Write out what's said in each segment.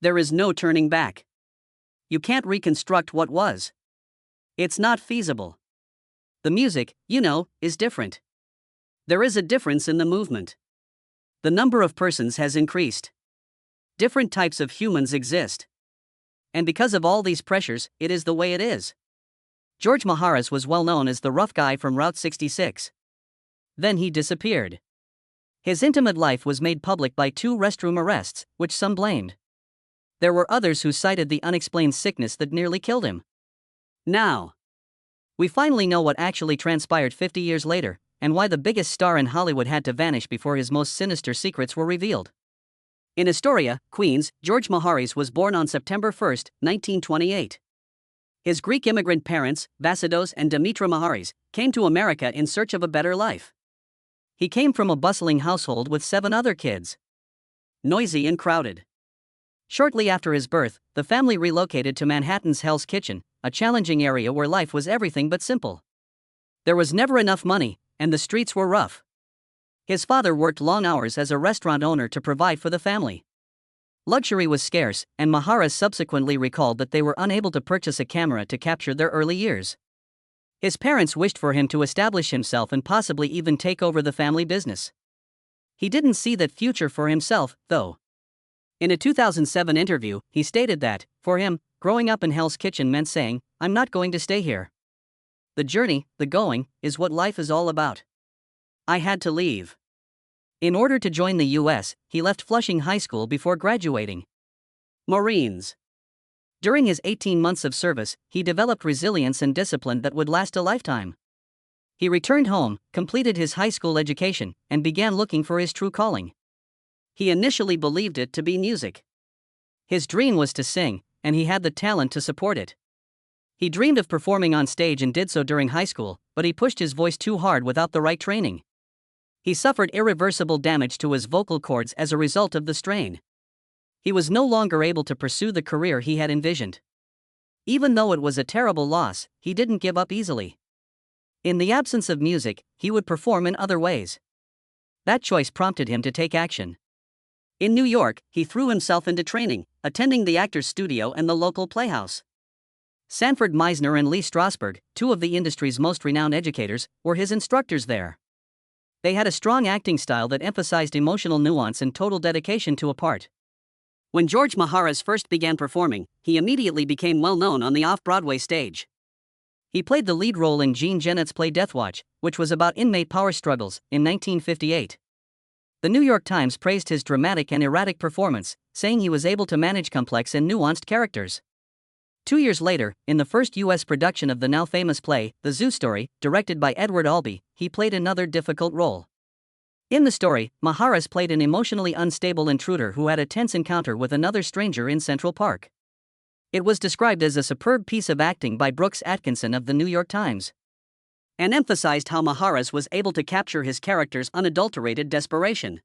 There is no turning back. You can't reconstruct what was. It's not feasible. The music, is different. There is a difference in the movement. The number of persons has increased. Different types of humans exist. And because of all these pressures, it is the way it is. George Maharis was well known as the rough guy from Route 66. Then he disappeared. His intimate life was made public by 2 restroom arrests, which some blamed. There were others who cited the unexplained sickness that nearly killed him. Now, we finally know what actually transpired 50 years later, and why the biggest star in Hollywood had to vanish before his most sinister secrets were revealed. In Astoria, Queens, George Maharis was born on September 1, 1928. His Greek immigrant parents, Vasidos and Dimitra Maharis, came to America in search of a better life. He came from a bustling household with 7 other kids. Noisy and crowded. Shortly after his birth, the family relocated to Manhattan's Hell's Kitchen, a challenging area where life was everything but simple. There was never enough money, and the streets were rough. His father worked long hours as a restaurant owner to provide for the family. Luxury was scarce, and Maharis subsequently recalled that they were unable to purchase a camera to capture their early years. His parents wished for him to establish himself and possibly even take over the family business. He didn't see that future for himself, though. In a 2007 interview, he stated that, for him, growing up in Hell's Kitchen meant saying, "I'm not going to stay here. The journey, the going, is what life is all about. I had to leave." In order to join the U.S., he left Flushing High School before graduating. Marines. During his 18 months of service, he developed resilience and discipline that would last a lifetime. He returned home, completed his high school education, and began looking for his true calling. He initially believed it to be music. His dream was to sing, and he had the talent to support it. He dreamed of performing on stage and did so during high school, but he pushed his voice too hard without the right training. He suffered irreversible damage to his vocal cords as a result of the strain. He was no longer able to pursue the career he had envisioned. Even though it was a terrible loss, he didn't give up easily. In the absence of music, he would perform in other ways. That choice prompted him to take action. In New York, he threw himself into training, attending the Actors Studio and the local playhouse. Sanford Meisner and Lee Strasberg, 2 of the industry's most renowned educators, were his instructors there. They had a strong acting style that emphasized emotional nuance and total dedication to a part. When George Maharis first began performing, he immediately became well known on the off-Broadway stage. He played the lead role in Jean Genet's play Death Watch, which was about inmate power struggles, in 1958. The New York Times praised his dramatic and erratic performance, saying he was able to manage complex and nuanced characters. 2 years later, in the first U.S. production of the now famous play, The Zoo Story, directed by Edward Albee, he played another difficult role. In the story, Maharis played an emotionally unstable intruder who had a tense encounter with another stranger in Central Park. It was described as a superb piece of acting by Brooks Atkinson of the New York Times, and emphasized how Maharis was able to capture his character's unadulterated desperation.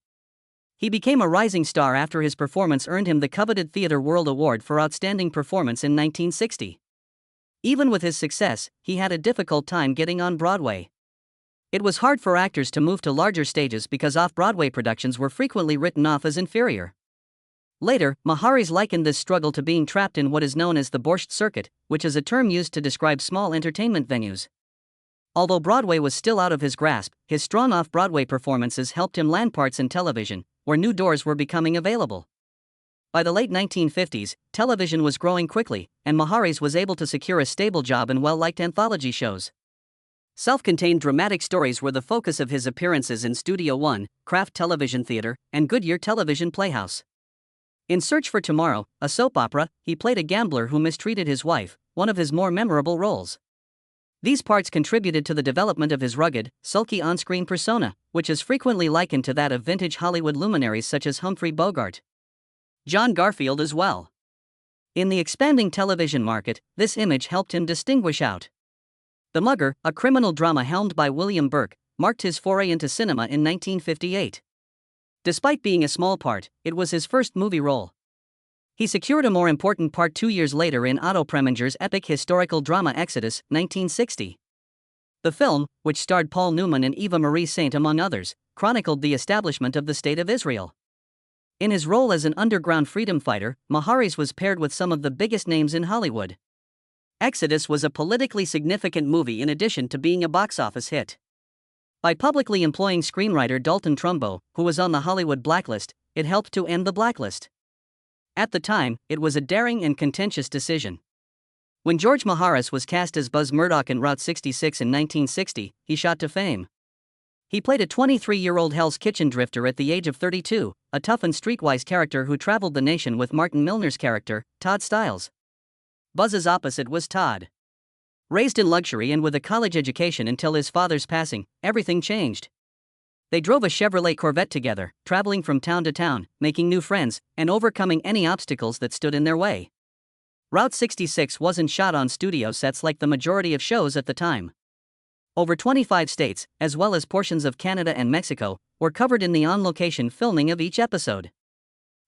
He became a rising star after his performance earned him the coveted Theatre World Award for Outstanding Performance in 1960. Even with his success, he had a difficult time getting on Broadway. It was hard for actors to move to larger stages because off-Broadway productions were frequently written off as inferior. Later, Maharis likened this struggle to being trapped in what is known as the Borscht Circuit, which is a term used to describe small entertainment venues. Although Broadway was still out of his grasp, his strong off-Broadway performances helped him land parts in television, where new doors were becoming available. By the late 1950s, television was growing quickly, and Maharis was able to secure a stable job in well-liked anthology shows. Self-contained dramatic stories were the focus of his appearances in Studio One, Kraft Television Theater, and Goodyear Television Playhouse. In Search for Tomorrow, a soap opera, he played a gambler who mistreated his wife, one of his more memorable roles. These parts contributed to the development of his rugged, sulky on-screen persona, which is frequently likened to that of vintage Hollywood luminaries such as Humphrey Bogart. John Garfield as well. In the expanding television market, this image helped him distinguish out. The Mugger, a criminal drama helmed by William Burke, marked his foray into cinema in 1958. Despite being a small part, it was his first movie role. He secured a more important part 2 years later in Otto Preminger's epic historical drama Exodus, 1960. The film, which starred Paul Newman and Eva Marie Saint among others, chronicled the establishment of the State of Israel. In his role as an underground freedom fighter, Maharis was paired with some of the biggest names in Hollywood. Exodus was a politically significant movie in addition to being a box office hit. By publicly employing screenwriter Dalton Trumbo, who was on the Hollywood blacklist, it helped to end the blacklist. At the time, it was a daring and contentious decision. When George Maharis was cast as Buzz Murdock in Route 66 in 1960, he shot to fame. He played a 23-year-old Hell's Kitchen drifter at the age of 32, a tough and streetwise character who traveled the nation with Martin Milner's character, Todd Stiles. Buzz's opposite was Todd. Raised in luxury and with a college education until his father's passing, everything changed. They drove a Chevrolet Corvette together, traveling from town to town, making new friends, and overcoming any obstacles that stood in their way. Route 66 wasn't shot on studio sets like the majority of shows at the time. Over 25 states, as well as portions of Canada and Mexico, were covered in the on-location filming of each episode.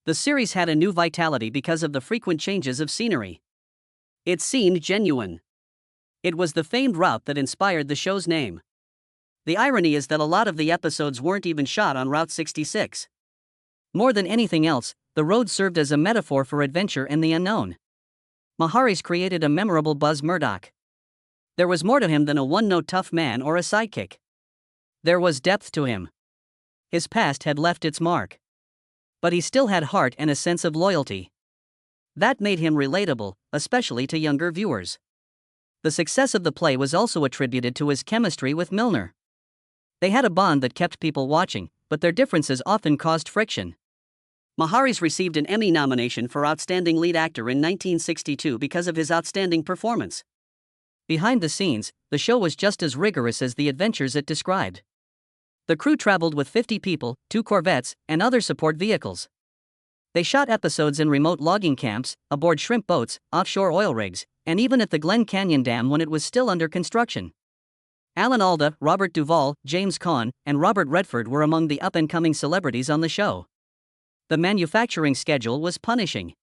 The series had a new vitality because of the frequent changes of scenery. It seemed genuine. It was the famed route that inspired the show's name. The irony is that a lot of the episodes weren't even shot on Route 66. More than anything else, the road served as a metaphor for adventure and the unknown. Maharis created a memorable Buzz Murdock. There was more to him than a one-note tough man or a sidekick. There was depth to him. His past had left its mark. But he still had heart and a sense of loyalty. That made him relatable, especially to younger viewers. The success of the play was also attributed to his chemistry with Milner. They had a bond that kept people watching, but their differences often caused friction. Maharis received an Emmy nomination for Outstanding Lead Actor in 1962 because of his outstanding performance. Behind the scenes, the show was just as rigorous as the adventures it described. The crew traveled with 50 people, 2 Corvettes, and other support vehicles. They shot episodes in remote logging camps, aboard shrimp boats, offshore oil rigs, and even at the Glen Canyon Dam when it was still under construction. Alan Alda, Robert Duvall, James Caan, and Robert Redford were among the up-and-coming celebrities on the show. The manufacturing schedule was punishing.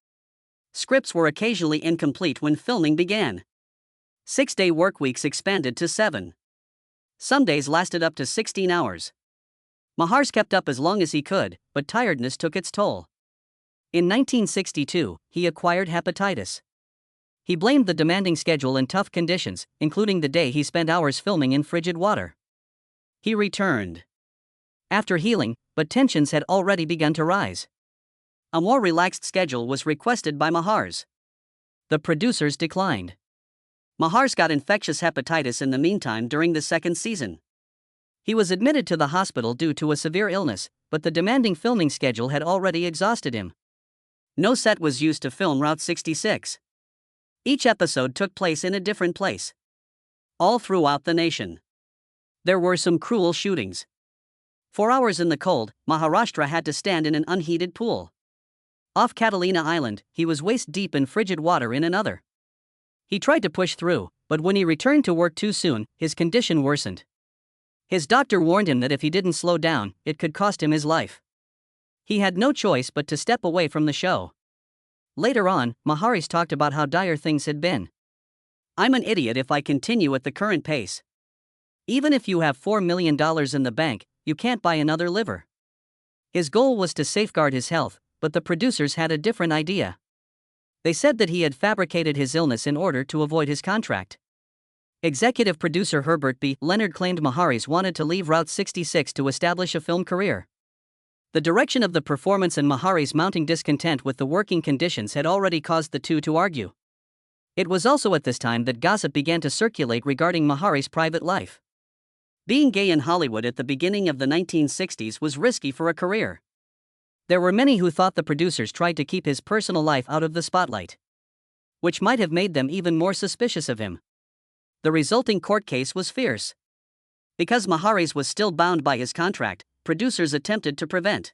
Scripts were occasionally incomplete when filming began. 6-day workweeks expanded to 7. Some days lasted up to 16 hours. Maharis kept up as long as he could, but tiredness took its toll. In 1962, he acquired hepatitis. He blamed the demanding schedule and tough conditions, including the day he spent hours filming in frigid water. He returned after healing, but tensions had already begun to rise. A more relaxed schedule was requested by Maharis. The producers declined. Maharis got infectious hepatitis in the meantime during the second season. He was admitted to the hospital due to a severe illness, but the demanding filming schedule had already exhausted him. No set was used to film Route 66. Each episode took place in a different place. All throughout the nation. There were some cruel shootings. 4 hours in the cold, Maharashtra had to stand in an unheated pool. Off Catalina Island, he was waist deep in frigid water in another. He tried to push through, but when he returned to work too soon, his condition worsened. His doctor warned him that if he didn't slow down, it could cost him his life. He had no choice but to step away from the show. Later on, Maharis talked about how dire things had been. "I'm an idiot if I continue at the current pace. Even if you have $4 million in the bank, you can't buy another liver." His goal was to safeguard his health, but the producers had a different idea. They said that he had fabricated his illness in order to avoid his contract. Executive producer Herbert B. Leonard claimed Maharis wanted to leave Route 66 to establish a film career. The direction of the performance and Maharis' mounting discontent with the working conditions had already caused the two to argue. It was also at this time that gossip began to circulate regarding Maharis' private life. Being gay in Hollywood at the beginning of the 1960s was risky for a career. There were many who thought the producers tried to keep his personal life out of the spotlight, which might have made them even more suspicious of him. The resulting court case was fierce. Because Maharis was still bound by his contract, producers attempted to prevent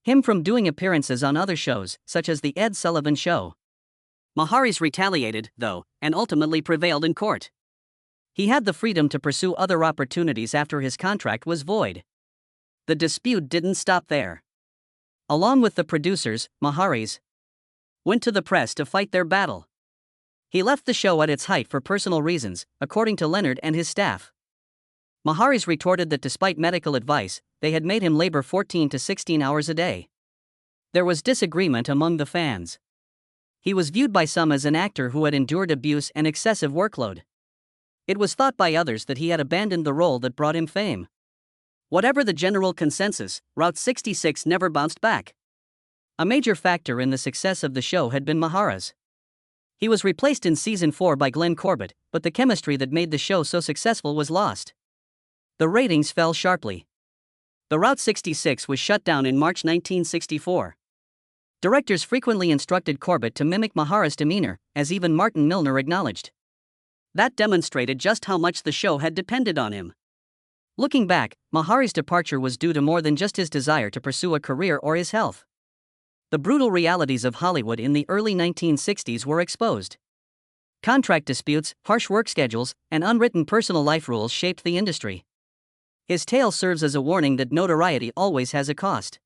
him from doing appearances on other shows, such as The Ed Sullivan Show. Maharis retaliated, though, and ultimately prevailed in court. He had the freedom to pursue other opportunities after his contract was void. The dispute didn't stop there. Along with the producers, Maharis went to the press to fight their battle. He left the show at its height for personal reasons, according to Leonard and his staff. Maharis retorted that despite medical advice, they had made him labor 14 to 16 hours a day. There was disagreement among the fans. He was viewed by some as an actor who had endured abuse and excessive workload. It was thought by others that he had abandoned the role that brought him fame. Whatever the general consensus, Route 66 never bounced back. A major factor in the success of the show had been Maharis. He was replaced in season 4 by Glenn Corbett, but the chemistry that made the show so successful was lost. The ratings fell sharply. The Route 66 was shut down in March 1964. Directors frequently instructed Corbett to mimic Maharis' demeanor, as even Martin Milner acknowledged. That demonstrated just how much the show had depended on him. Looking back, Maharis' departure was due to more than just his desire to pursue a career or his health. The brutal realities of Hollywood in the early 1960s were exposed. Contract disputes, harsh work schedules, and unwritten personal life rules shaped the industry. His tale serves as a warning that notoriety always has a cost.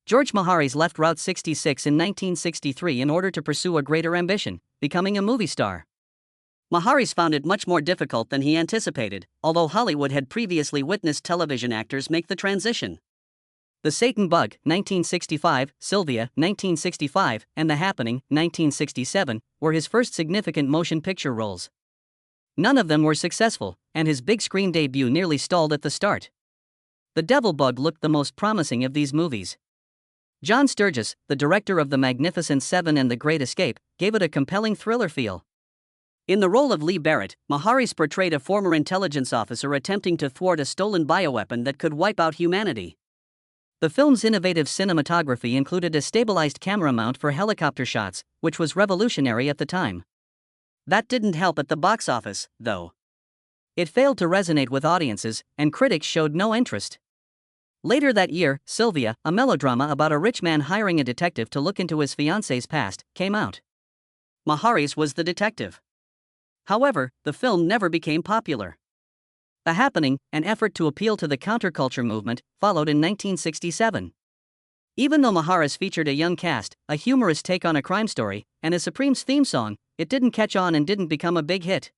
George Maharis left Route 66 in 1963 in order to pursue a greater ambition, becoming a movie star. Maharis found it much more difficult than he anticipated, although Hollywood had previously witnessed television actors make the transition. The Satan Bug, 1965, Sylvia, 1965, and The Happening, 1967, were his first significant motion picture roles. None of them were successful, and his big screen debut nearly stalled at the start. The Devil Bug looked the most promising of these movies. John Sturges, the director of The Magnificent Seven and The Great Escape, gave it a compelling thriller feel. In the role of Lee Barrett, Maharis portrayed a former intelligence officer attempting to thwart a stolen bioweapon that could wipe out humanity. The film's innovative cinematography included a stabilized camera mount for helicopter shots, which was revolutionary at the time. That didn't help at the box office, though. It failed to resonate with audiences, and critics showed no interest. Later that year, Sylvia, a melodrama about a rich man hiring a detective to look into his fiancée's past, came out. Maharis was the detective. However, the film never became popular. The Happening, an effort to appeal to the counterculture movement, followed in 1967. Even though Maharis featured a young cast, a humorous take on a crime story, and a Supremes theme song, it didn't catch on and didn't become a big hit.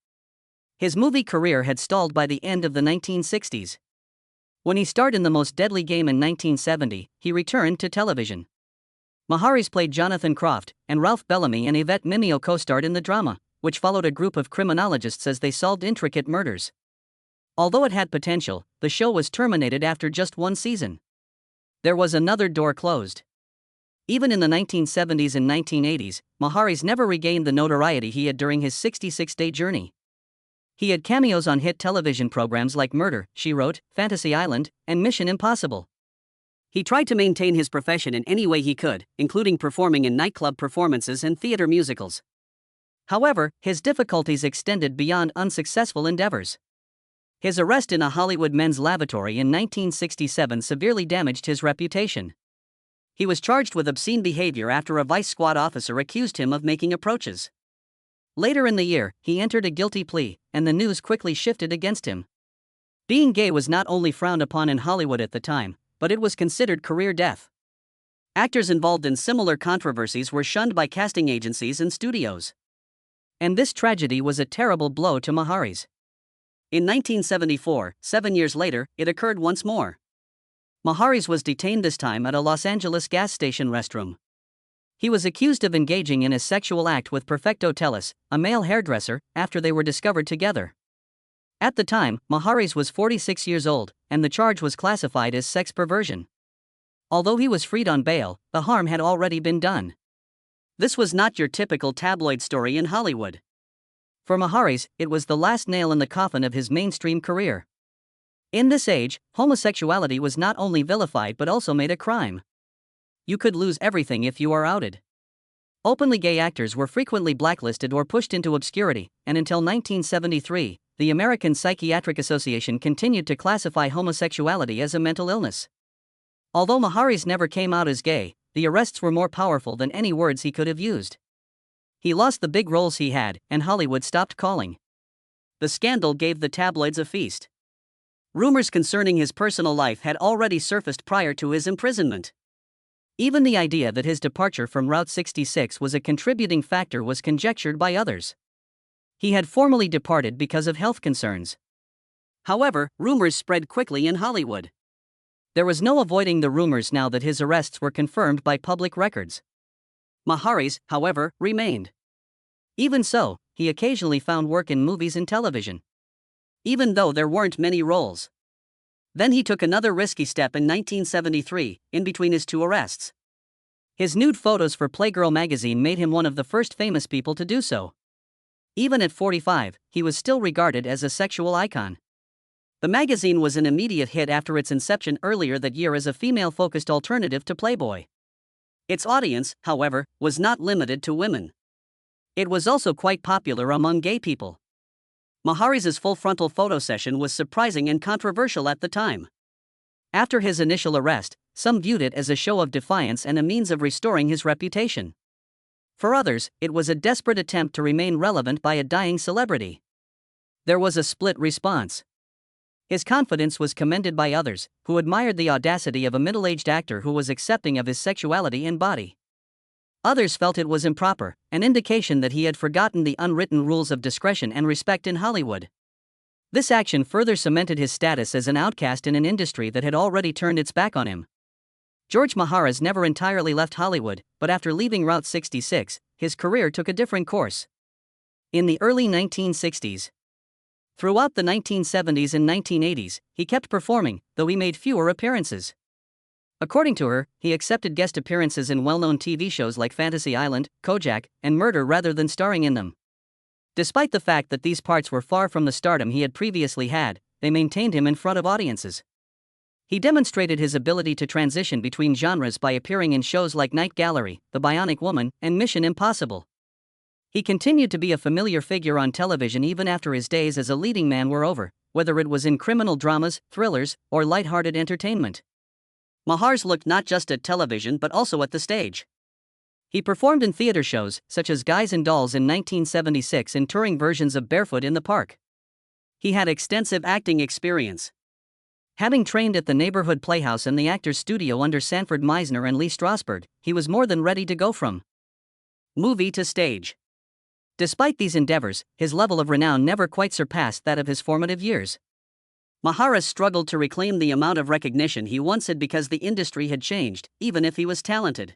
His movie career had stalled by the end of the 1960s. When he starred in The Most Deadly Game in 1970, he returned to television. Maharis played Jonathan Croft, and Ralph Bellamy and Yvette Mimeo co-starred in the drama, which followed a group of criminologists as they solved intricate murders. Although it had potential, the show was terminated after just one season. There was another door closed. Even in the 1970s and 1980s, Maharis never regained the notoriety he had during his 66-day journey. He had cameos on hit television programs like Murder, She Wrote, Fantasy Island, and Mission Impossible. He tried to maintain his profession in any way he could, including performing in nightclub performances and theater musicals. However, his difficulties extended beyond unsuccessful endeavors. His arrest in a Hollywood men's lavatory in 1967 severely damaged his reputation. He was charged with obscene behavior after a vice squad officer accused him of making approaches. Later in the year, he entered a guilty plea, and the news quickly shifted against him. Being gay was not only frowned upon in Hollywood at the time, but it was considered career death. Actors involved in similar controversies were shunned by casting agencies and studios. And this tragedy was a terrible blow to Maharis. In 1974, 7 years later, it occurred once more. Maharis was detained this time at a Los Angeles gas station restroom. He was accused of engaging in a sexual act with Perfecto Tellus, a male hairdresser, after they were discovered together. At the time, Maharis was 46 years old, and the charge was classified as sex perversion. Although he was freed on bail, the harm had already been done. This was not your typical tabloid story in Hollywood. For Maharis, it was the last nail in the coffin of his mainstream career. In this age, homosexuality was not only vilified but also made a crime. You could lose everything if you are outed. Openly gay actors were frequently blacklisted or pushed into obscurity, and until 1973, the American Psychiatric Association continued to classify homosexuality as a mental illness. Although Maharis never came out as gay, the arrests were more powerful than any words he could have used. He lost the big roles he had, and Hollywood stopped calling. The scandal gave the tabloids a feast. Rumors concerning his personal life had already surfaced prior to his imprisonment. Even the idea that his departure from Route 66 was a contributing factor was conjectured by others. He had formally departed because of health concerns. However, rumors spread quickly in Hollywood. There was no avoiding the rumors now that his arrests were confirmed by public records. Maharis, however, remained. Even so, he occasionally found work in movies and television, even though there weren't many roles. Then he took another risky step in 1973, in between his two arrests. His nude photos for Playgirl magazine made him one of the first famous people to do so. Even at 45, he was still regarded as a sexual icon. The magazine was an immediate hit after its inception earlier that year as a female-focused alternative to Playboy. Its audience, however, was not limited to women. It was also quite popular among gay people. Maharis's full-frontal photo session was surprising and controversial at the time. After his initial arrest, some viewed it as a show of defiance and a means of restoring his reputation. For others, it was a desperate attempt to remain relevant by a dying celebrity. There was a split response. His confidence was commended by others, who admired the audacity of a middle-aged actor who was accepting of his sexuality and body. Others felt it was improper, an indication that he had forgotten the unwritten rules of discretion and respect in Hollywood. This action further cemented his status as an outcast in an industry that had already turned its back on him. George Maharis never entirely left Hollywood, but after leaving Route 66, his career took a different course. In the early 1960s, throughout the 1970s and 1980s, he kept performing, though he made fewer appearances. According to her, he accepted guest appearances in well-known TV shows like Fantasy Island, Kojak, and Murder rather than starring in them. Despite the fact that these parts were far from the stardom he had previously had, they maintained him in front of audiences. He demonstrated his ability to transition between genres by appearing in shows like Night Gallery, The Bionic Woman, and Mission Impossible. He continued to be a familiar figure on television even after his days as a leading man were over, whether it was in criminal dramas, thrillers, or light-hearted entertainment. Maharis looked not just at television but also at the stage. He performed in theater shows, such as Guys and Dolls in 1976 and touring versions of Barefoot in the Park. He had extensive acting experience. Having trained at the neighborhood playhouse and the Actors Studio under Sanford Meisner and Lee Strasberg, he was more than ready to go from movie to stage. Despite these endeavors, his level of renown never quite surpassed that of his formative years. Maharis struggled to reclaim the amount of recognition he once had because the industry had changed, even if he was talented.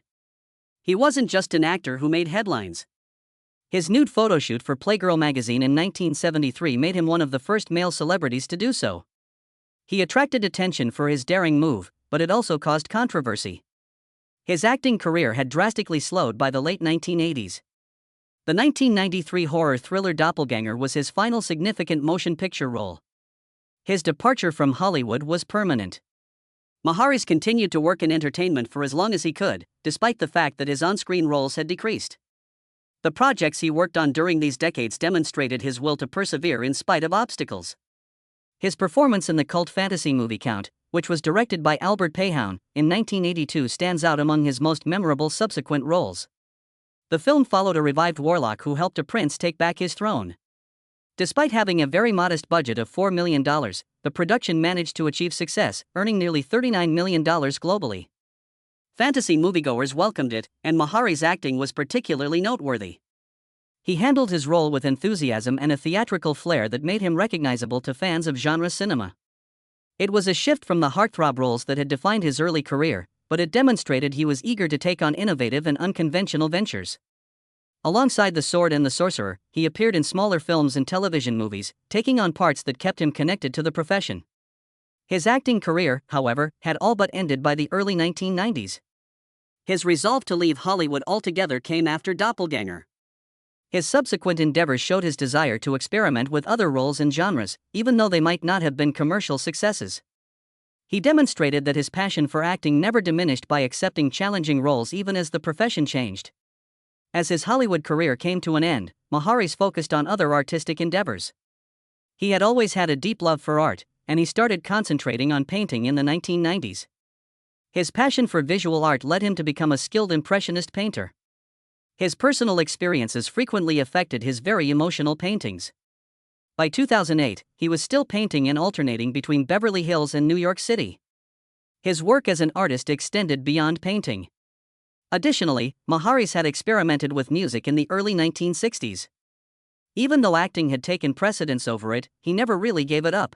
He wasn't just an actor who made headlines. His nude photoshoot for Playgirl magazine in 1973 made him one of the first male celebrities to do so. He attracted attention for his daring move, but it also caused controversy. His acting career had drastically slowed by the late 1980s. The 1993 horror thriller Doppelganger was his final significant motion picture role. His departure from Hollywood was permanent. Maharis continued to work in entertainment for as long as he could, despite the fact that his on-screen roles had decreased. The projects he worked on during these decades demonstrated his will to persevere in spite of obstacles. His performance in the cult fantasy movie Count, which was directed by Albert Payhown, in 1982 stands out among his most memorable subsequent roles. The film followed a revived warlock who helped a prince take back his throne. Despite having a very modest budget of $4 million, the production managed to achieve success, earning nearly $39 million globally. Fantasy moviegoers welcomed it, and Maharis' acting was particularly noteworthy. He handled his role with enthusiasm and a theatrical flair that made him recognizable to fans of genre cinema. It was a shift from the heartthrob roles that had defined his early career, but it demonstrated he was eager to take on innovative and unconventional ventures. Alongside The Sword and the Sorcerer, he appeared in smaller films and television movies, taking on parts that kept him connected to the profession. His acting career, however, had all but ended by the early 1990s. His resolve to leave Hollywood altogether came after Doppelganger. His subsequent endeavors showed his desire to experiment with other roles and genres, even though they might not have been commercial successes. He demonstrated that his passion for acting never diminished by accepting challenging roles even as the profession changed. As his Hollywood career came to an end, Maharis focused on other artistic endeavors. He had always had a deep love for art, and he started concentrating on painting in the 1990s. His passion for visual art led him to become a skilled impressionist painter. His personal experiences frequently affected his very emotional paintings. By 2008, he was still painting and alternating between Beverly Hills and New York City. His work as an artist extended beyond painting. Additionally, Maharis had experimented with music in the early 1960s. Even though acting had taken precedence over it, he never really gave it up.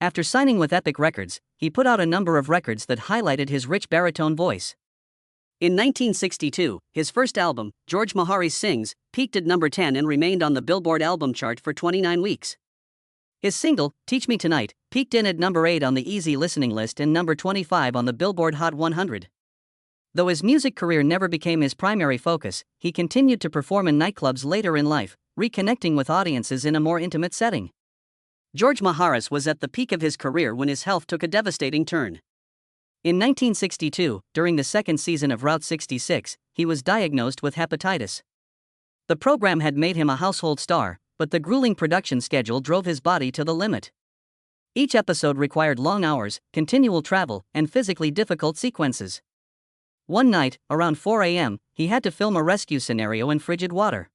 After signing with Epic Records, he put out a number of records that highlighted his rich baritone voice. In 1962, his first album, George Maharis Sings, peaked at number 10 and remained on the Billboard album chart for 29 weeks. His single, Teach Me Tonight, peaked in at number 8 on the Easy Listening list and number 25 on the Billboard Hot 100. Though his music career never became his primary focus, he continued to perform in nightclubs later in life, reconnecting with audiences in a more intimate setting. George Maharis was at the peak of his career when his health took a devastating turn. In 1962, during the second season of Route 66, he was diagnosed with hepatitis. The program had made him a household star, but the grueling production schedule drove his body to the limit. Each episode required long hours, continual travel, and physically difficult sequences. One night, around 4 a.m., he had to film a rescue scenario in frigid water.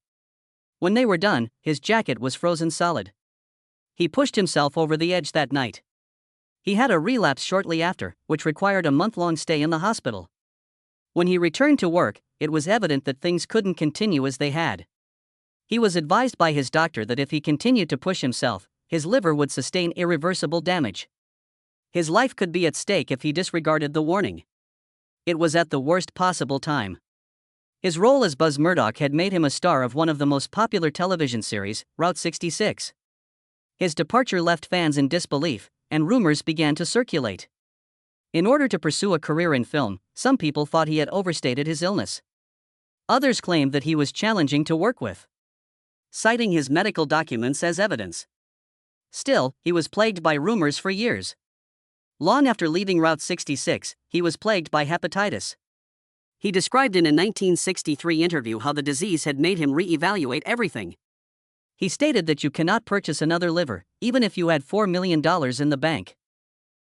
When they were done, his jacket was frozen solid. He pushed himself over the edge that night. He had a relapse shortly after, which required a month-long stay in the hospital. When he returned to work, it was evident that things couldn't continue as they had. He was advised by his doctor that if he continued to push himself, his liver would sustain irreversible damage. His life could be at stake if he disregarded the warning. It was at the worst possible time. His role as Buzz Murdock had made him a star of one of the most popular television series, Route 66. His departure left fans in disbelief, and rumors began to circulate. In order to pursue a career in film, some people thought he had overstated his illness. Others claimed that he was challenging to work with, citing his medical documents as evidence. Still, he was plagued by rumors for years. Long after leaving Route 66, he was plagued by hepatitis. He described in a 1963 interview how the disease had made him re-evaluate everything. He stated that you cannot purchase another liver, even if you had $4 million in the bank.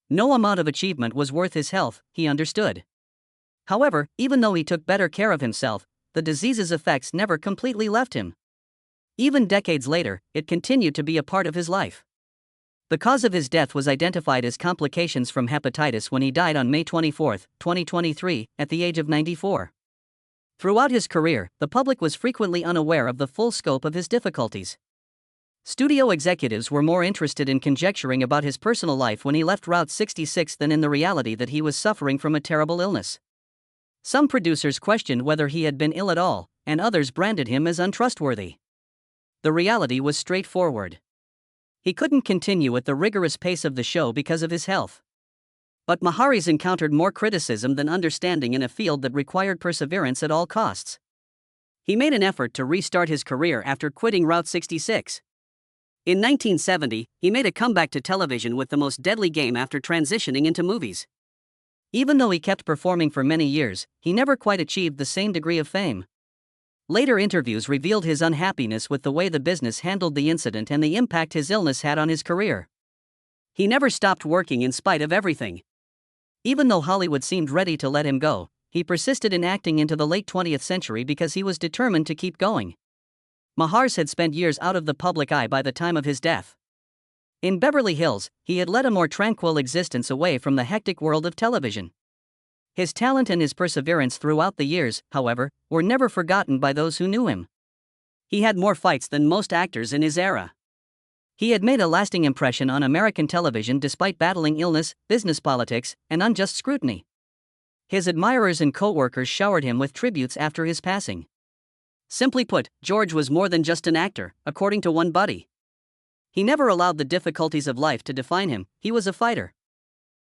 No amount of achievement was worth his health, he understood. However, even though he took better care of himself, the disease's effects never completely left him. Even decades later, it continued to be a part of his life. The cause of his death was identified as complications from hepatitis when he died on May 24, 2023, at the age of 94. Throughout his career, the public was frequently unaware of the full scope of his difficulties. Studio executives were more interested in conjecturing about his personal life when he left Route 66 than in the reality that he was suffering from a terrible illness. Some producers questioned whether he had been ill at all, and others branded him as untrustworthy. The reality was straightforward. He couldn't continue at the rigorous pace of the show because of his health. But Maharis encountered more criticism than understanding in a field that required perseverance at all costs. He made an effort to restart his career after quitting Route 66. In 1970, he made a comeback to television with The Most Deadly Game after transitioning into movies. Even though he kept performing for many years, he never quite achieved the same degree of fame. Later interviews revealed his unhappiness with the way the business handled the incident and the impact his illness had on his career. He never stopped working in spite of everything. Even though Hollywood seemed ready to let him go, he persisted in acting into the late 20th century because he was determined to keep going. Maharis had spent years out of the public eye by the time of his death. In Beverly Hills, he had led a more tranquil existence away from the hectic world of television. His talent and his perseverance throughout the years, however, were never forgotten by those who knew him. He had more fights than most actors in his era. He had made a lasting impression on American television despite battling illness, business politics, and unjust scrutiny. His admirers and co-workers showered him with tributes after his passing. Simply put, George was more than just an actor, according to one buddy. He never allowed the difficulties of life to define him, he was a fighter.